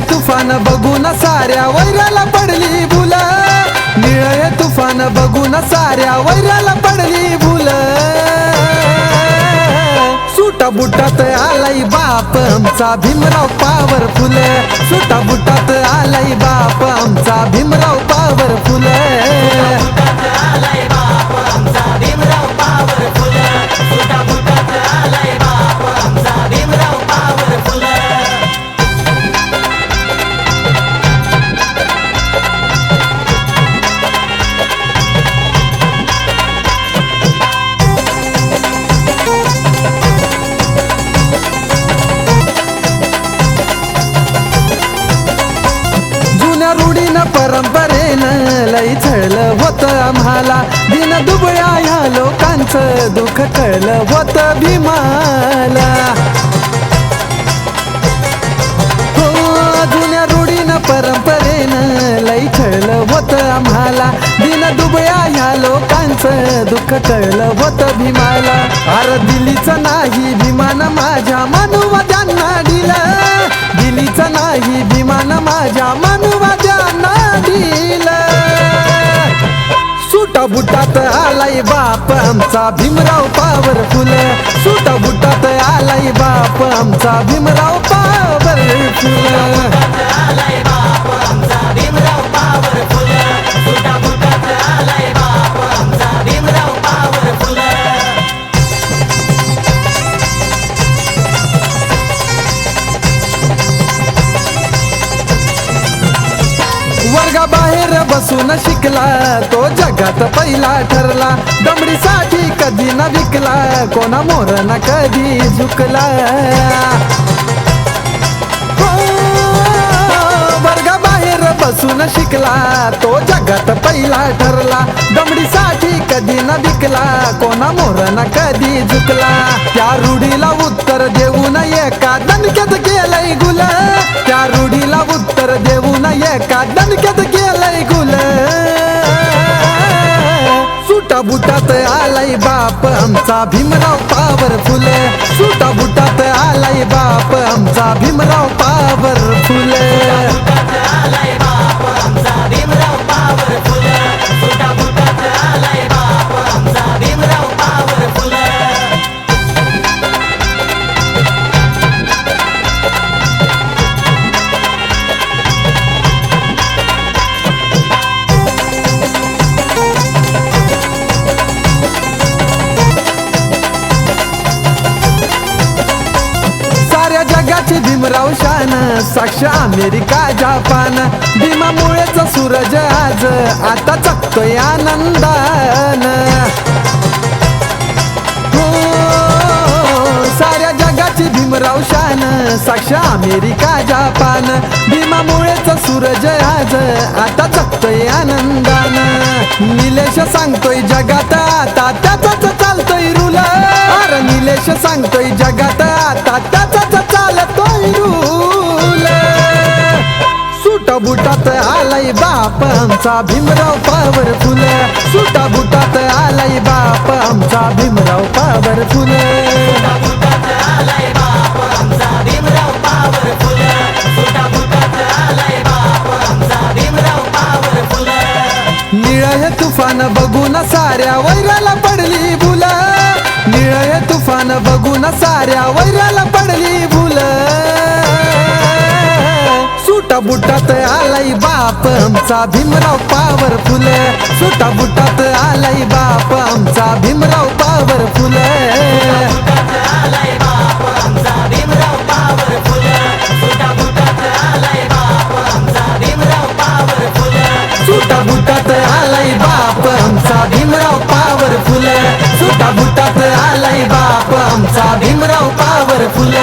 तुफान बघून साऱ्या वैराला पडली भूल, निळे तुफान बघून साऱ्या वैराला पडली भूल। सुटा बुटात आलाई बाप आमचा भीमराव पॉवरफुल, सुटा बुटात आलाई बाप आमचा भीमराव पॉवरफुल। रूढीनं परंपरेनं लई छळलं होतं आम्हाला, दिन दुबळ्या ह्या लोकांचं दुःख कळलं होतं भीमाला। हो जुन्या रूढीनं परंपरेनं लई छळलं होतं आम्हाला, दिन दुबळ्या ह्या लोकांचं दुःख कळलं होतं भीमाला। अरे दिलीचं नाही भीमान माझ्या मानवत्यांना दिलं, दिलीचं नाही भीमान माझ्या मानवत्यांना दिलं। सुटा बुटात आलाई बाप आमचा भीमराव पॉवरफुल, सुटा बुटात आलाई बाप आमचा भीमराव पॉवरफुल। वर्गाबाहेर बसून शिकला तो जगात पहिला ठरला, दमडीसाठी कधी न विकला कोणा मोर न कधी झुकला। वर्गाबाहेर बसून शिकला तो जगात पहिला ठरला, दमडीसाठी कधी न विकला कोणा मोर न कधी झुकला। त्या रूढीला उत्तर देऊन एका दणक्यात गेलंय गुल, त्या रूढीला उत्तर देऊन एका दणक्यात गेलंय गुल। सुटा बुटात आलाई बाप आमचा भीमराव पॉवरफुल, सुटा बुटात आलाई बाप आमचा भीमराव पॉवरफुल। जगाची भीमराव शान, साक्ष अमेरिका जपान, भीमामुळेच सूरज आज आता चकतोय आनंदान। हो साऱ्या जगाची भीमराव शान, साक्ष अमेरिका जपान, भीमामुळेच सूरज आज आता चकतोय आनंदान। निलेश सांगतोय जगात आता त्याचाच चालतोय रूल, अरे निलेश सांगतोय जगात आता त्याचाच चालतोय रूल। सुटा बुटात आलाई बाप आमचा भीमराव पॉवरफुल, सुटा बुटात आलाई बाप आमचा भीमराव पॉवरफुल। निळे तुफान बघून साऱ्या वैराला पडली भूल, निळे तुफान बघून साऱ्या वैराला पडली भूल। सुटा बुटात आलाई बाप आमचा भीमराव पॉवरफुल, सुटा बुटात आलाई बाप आमचा भीमराव पॉवरफुल। सुटा बुटात आलाई बाप आमचा भीमराव पॉवरफुल, सुटा बुटात आलाई बाप आमचा भीमराव पॉवरफुल।